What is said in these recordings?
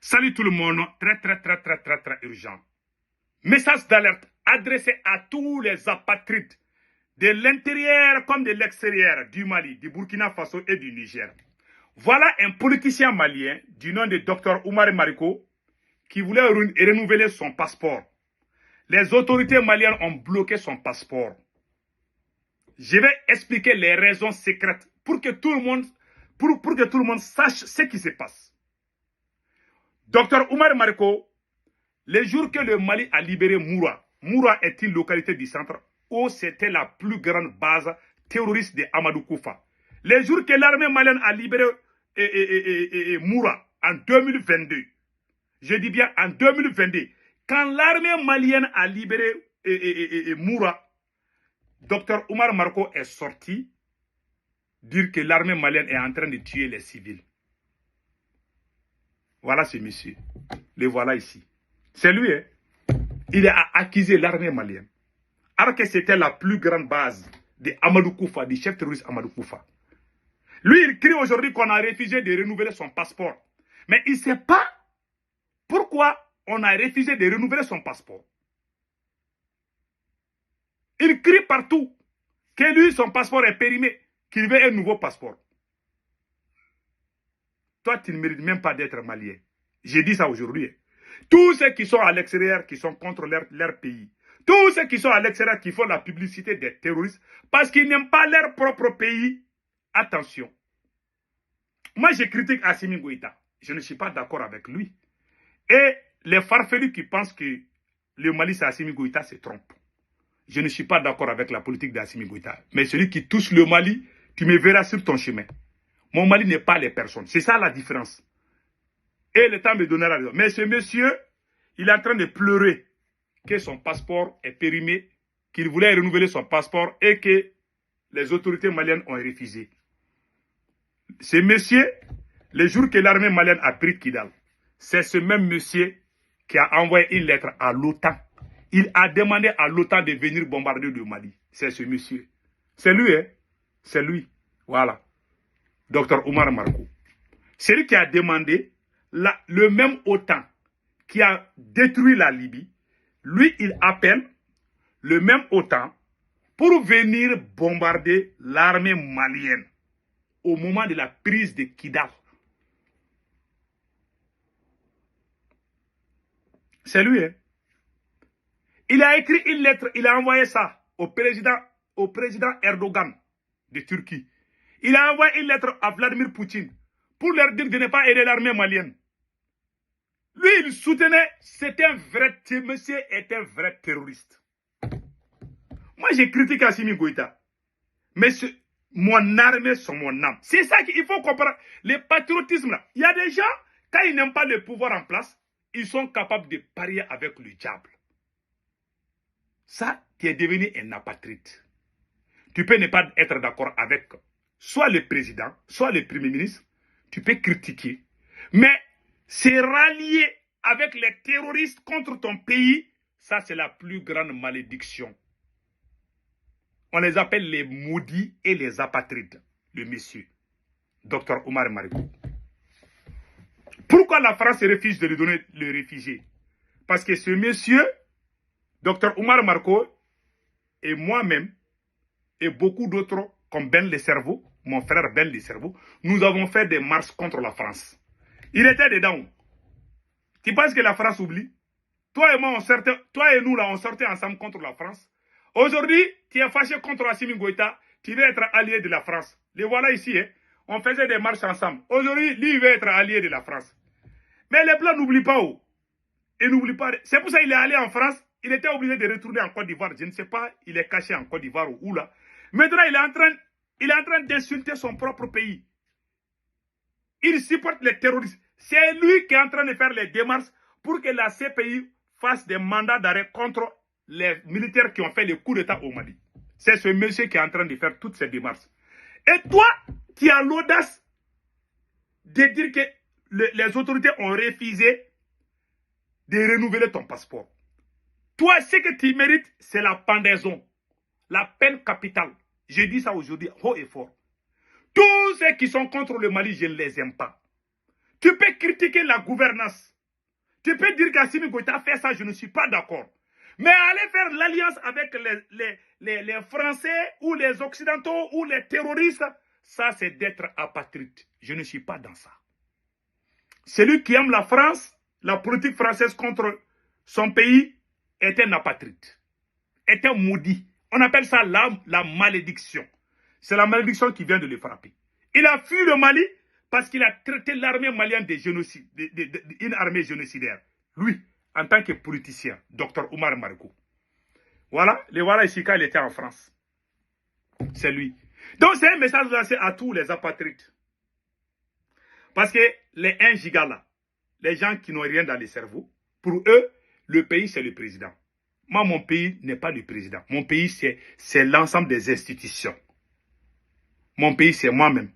Salut tout le monde, très urgent. Message d'alerte adressé à tous les apatrides de l'intérieur comme de l'extérieur du Mali, du Burkina Faso et du Niger. Voilà un politicien malien du nom de Dr Oumar Mariko qui voulait renouveler son passeport. Les autorités maliennes ont bloqué son passeport. Je vais expliquer les raisons secrètes pour que tout le monde sache ce qui se passe. Dr Oumar Mariko, le jour que le Mali a libéré Moura, Moura est une localité du centre où c'était la plus grande base terroriste de Amadou Koufa. Le jour que l'armée malienne a libéré Moura en 2022, je dis bien en 2022, quand l'armée malienne a libéré Moura, Dr Oumar Mariko est sorti dire que l'armée malienne est en train de tuer les civils. Voilà ce monsieur. Le voilà ici. C'est lui, hein? Il a accusé l'armée malienne. Alors que c'était la plus grande base de Amadou Koufa, du chef terroriste Amadou Koufa. Lui, il crie aujourd'hui qu'on a refusé de renouveler son passeport. Mais il ne sait pas pourquoi on a refusé de renouveler son passeport. Il crie partout que lui, son passeport est périmé, qu'il veut un nouveau passeport. Toi, tu ne mérites même pas d'être malien. J'ai dit ça aujourd'hui. Tous ceux qui sont à l'extérieur, qui sont contre leur pays, tous ceux qui sont à l'extérieur, qui font la publicité des terroristes, parce qu'ils n'aiment pas leur propre pays, attention. Moi, je critique Assimi Goïta. Je ne suis pas d'accord avec lui. Et les farfelus qui pensent que le Mali, c'est Assimi Goïta, se trompent. Je ne suis pas d'accord avec la politique d'Assimi Goïta. Mais celui qui touche le Mali, tu me verras sur ton chemin. Mon Mali n'est pas les personnes. C'est ça la différence. Et le temps me donnera raison. Mais ce monsieur, il est en train de pleurer que son passeport est périmé, qu'il voulait renouveler son passeport et que les autorités maliennes ont refusé. Ce monsieur, le jour que l'armée malienne a pris Kidal, c'est ce même monsieur qui a envoyé une lettre à l'OTAN. Il a demandé à l'OTAN de venir bombarder le Mali. C'est ce monsieur. C'est lui, hein? C'est lui. Voilà. Dr Oumar Mariko. C'est lui qui a demandé le même OTAN qui a détruit la Libye. Lui, il appelle le même OTAN pour venir bombarder l'armée malienne au moment de la prise de Kidal. C'est lui, hein? Il a écrit une lettre, il a envoyé ça au président Erdogan de Turquie. Il a envoyé une lettre à Vladimir Poutine pour leur dire de ne pas aider l'armée malienne. Lui, il soutenait, ce monsieur est un vrai terroriste. Moi, je critique Assimi Goïta. Mais mon armée, c'est mon âme. C'est ça qu'il faut comprendre. Le patriotisme, là. Il y a des gens, quand ils n'aiment pas le pouvoir en place, ils sont capables de parier avec le diable. Ça, tu es devenu un apatride. Tu peux ne pas être d'accord avec soit le président, soit le premier ministre. Tu peux critiquer. Mais se rallier avec les terroristes contre ton pays, ça c'est la plus grande malédiction. On les appelle les maudits et les apatrides, le monsieur, Dr Oumar Mariko. Pourquoi la France refuse de lui donner le réfugié? Parce que ce monsieur, Dr Oumar Mariko, et moi-même, et beaucoup d'autres, comme Ben Le Cerveau, mon frère Ben Le Cerveau, nous avons fait des marches contre la France. Il était dedans. Tu penses que la France oublie? Toi et moi, toi et nous, là, on sortait ensemble contre la France. Aujourd'hui, tu es fâché contre Assimi Goïta, tu veux être allié de la France. Les voilà ici, hein. On faisait des marches ensemble. Aujourd'hui, lui, il veut être allié de la France. Mais les Blancs n'oublient pas où. Ils n'oublient pas. C'est pour ça qu'il est allé en France. Il était obligé de retourner en Côte d'Ivoire. Je ne sais pas, il est caché en Côte d'Ivoire ou où là. Maintenant, il est en train d'insulter son propre pays. Il supporte les terroristes. C'est lui qui est en train de faire les démarches pour que la CPI fasse des mandats d'arrêt contre les militaires qui ont fait le coup d'État au Mali. C'est ce monsieur qui est en train de faire toutes ces démarches. Et toi, tu as l'audace de dire que les autorités ont refusé de renouveler ton passeport. Toi, ce que tu mérites, c'est la pendaison, la peine capitale. Je dis ça aujourd'hui haut et fort. Tous ceux qui sont contre le Mali, je ne les aime pas. Tu peux critiquer la gouvernance. Tu peux dire qu'Assimi Goïta fait ça, je ne suis pas d'accord. Mais aller faire l'alliance avec les Français ou les Occidentaux ou les terroristes, ça c'est d'être apatride. Je ne suis pas dans ça. Celui qui aime la France, la politique française contre son pays, est un apatride, est un maudit. On appelle ça la malédiction. C'est la malédiction qui vient de le frapper. Il a fui le Mali parce qu'il a traité l'armée malienne d'une armée génocidaire. Lui, en tant que politicien, Dr Oumar Mariko. Voilà, le voilà ici quand il était en France. C'est lui. Donc c'est un message lancé à tous les apatrides. Parce que les 1 giga là, les gens qui n'ont rien dans le cerveau, pour eux, le pays c'est le président. Moi, mon pays n'est pas le président. Mon pays c'est l'ensemble des institutions. Mon pays c'est moi-même.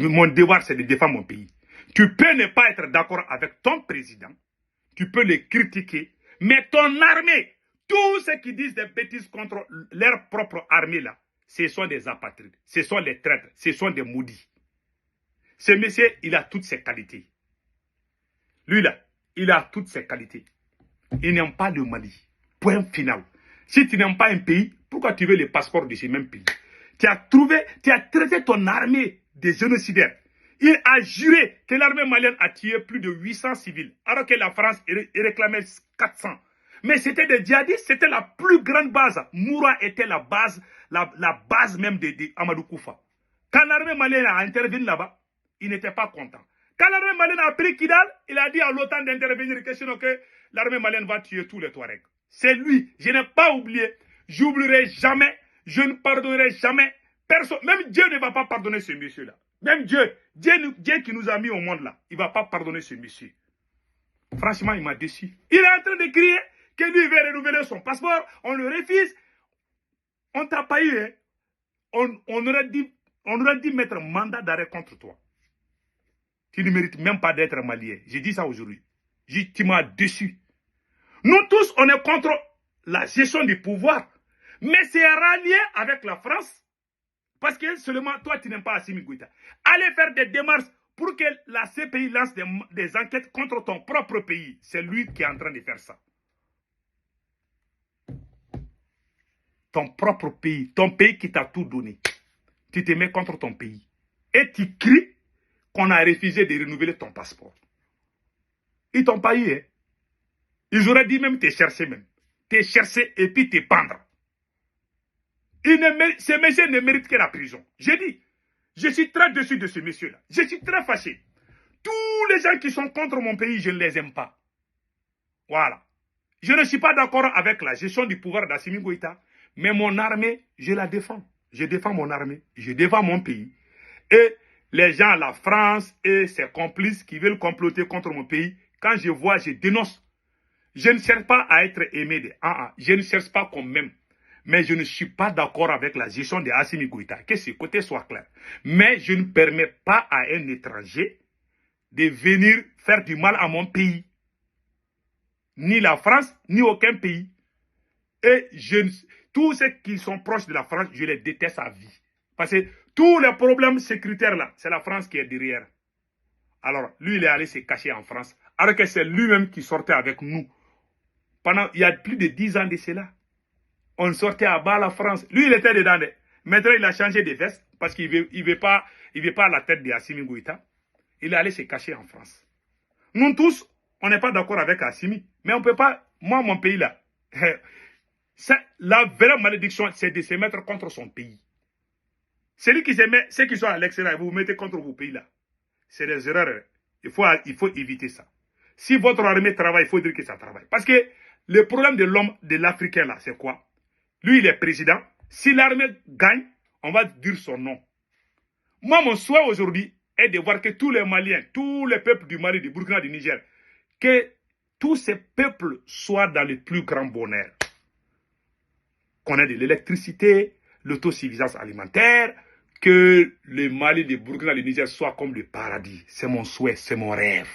Mon devoir c'est de défendre mon pays. Tu peux ne pas être d'accord avec ton président. Tu peux le critiquer. Mais ton armée, tous ceux qui disent des bêtises contre leur propre armée là, ce sont des apatrides. Ce sont des traîtres. Ce sont des maudits. Ce monsieur, il a toutes ses qualités. Lui là, il a toutes ses qualités. Il n'aime pas le Mali. Point final. Si tu n'aimes pas un pays, pourquoi tu veux le passeport de ce même pays? Tu as traité ton armée de génocidaires. Il a juré que l'armée malienne a tué plus de 800 civils, alors que la France réclamait 400. Mais c'était des djihadistes, c'était la plus grande base. Moura était la base même de Amadou Koufa. Quand l'armée malienne a intervenu là-bas, il n'était pas content. Quand l'armée malienne a pris Kidal, il a dit à l'OTAN d'intervenir, que l'armée malienne va tuer tous les Touaregs. C'est lui, je n'ai pas oublié, j'oublierai jamais, je ne pardonnerai jamais. Personne, même Dieu ne va pas pardonner ce monsieur-là. Même Dieu qui nous a mis au monde là, il ne va pas pardonner ce monsieur. Franchement, il m'a déçu. Il est en train de crier que lui veut renouveler son passeport, on le refuse. On t'a pas eu, hein? On aurait dû mettre un mandat d'arrêt contre toi. Tu ne mérites même pas d'être malien. J'ai dit ça aujourd'hui. Tu m'as déçu. Nous tous, on est contre la gestion du pouvoir. Mais c'est rallié avec la France. Parce que seulement toi, tu n'aimes pas Assimi Goïta. Allez faire des démarches pour que la CPI lance des enquêtes contre ton propre pays. C'est lui qui est en train de faire ça. Ton propre pays. Ton pays qui t'a tout donné. Tu te mets contre ton pays. Et tu cries qu'on a refusé de renouveler ton passeport. Ils t'ont pas eu, hein. Ils auraient dit même te chercher même. Te chercher et puis te pendre. Ce monsieur ne mérite que la prison. J'ai dit, je suis très déçu de ce monsieur-là. Je suis très fâché. Tous les gens qui sont contre mon pays, je ne les aime pas. Voilà. Je ne suis pas d'accord avec la gestion du pouvoir d'Assimi Goïta, mais mon armée, je la défends. Je défends mon armée, je défends mon pays. Et les gens, la France et ses complices qui veulent comploter contre mon pays, quand je vois, je dénonce. Je ne cherche pas à être aimé. Je ne cherche pas qu'on m'aime. Mais je ne suis pas d'accord avec la gestion de Assimi Goïta. Que ce côté soit clair. Mais je ne permets pas à un étranger de venir faire du mal à mon pays. Ni la France, ni aucun pays. Et tous ceux qui sont proches de la France, je les déteste à vie. Parce que tous les problèmes sécuritaires là, c'est la France qui est derrière. Alors, lui, il est allé se cacher en France. Alors que c'est lui-même qui sortait avec nous. Il y a plus de 10 ans de cela. On sortait à bas la France. Lui, il était dedans. Maintenant, il a changé de veste parce qu'il ne veut pas à la tête de Assimi Goïta. Il est allé se cacher en France. Nous tous, on n'est pas d'accord avec Assimi. Mais on ne peut pas... Moi, mon pays là... La vraie malédiction, c'est de se mettre contre son pays. Celui qui se met... Ceux qui sont à l'extérieur, vous vous mettez contre vos pays là. C'est des erreurs. Il faut éviter ça. Si votre armée travaille, il faut dire que ça travaille. Parce que le problème de l'homme, de l'Africain là, c'est quoi? Lui, il est président. Si l'armée gagne, on va dire son nom. Moi, mon souhait aujourd'hui est de voir que tous les Maliens, tous les peuples du Mali, du Burkina, du Niger, que tous ces peuples soient dans le plus grand bonheur. Qu'on ait de l'électricité, l'autosuffisance alimentaire, que le Mali, le Burkina, le Niger soient comme le paradis. C'est mon souhait, c'est mon rêve.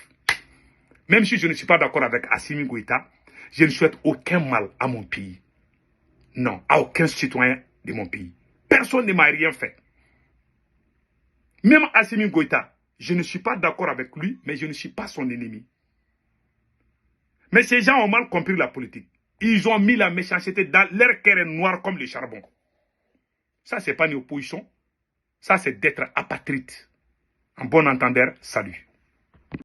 Même si je ne suis pas d'accord avec Assimi Goïta, je ne souhaite aucun mal à mon pays. Non, à aucun citoyen de mon pays. Personne ne m'a rien fait. Même Assimi Goïta, je ne suis pas d'accord avec lui, mais je ne suis pas son ennemi. Mais ces gens ont mal compris la politique. Ils ont mis la méchanceté dans leur cœur est noir comme le charbon. Ça, c'est pas une opposition. Ça, c'est d'être apatride. En bon entendeur, salut.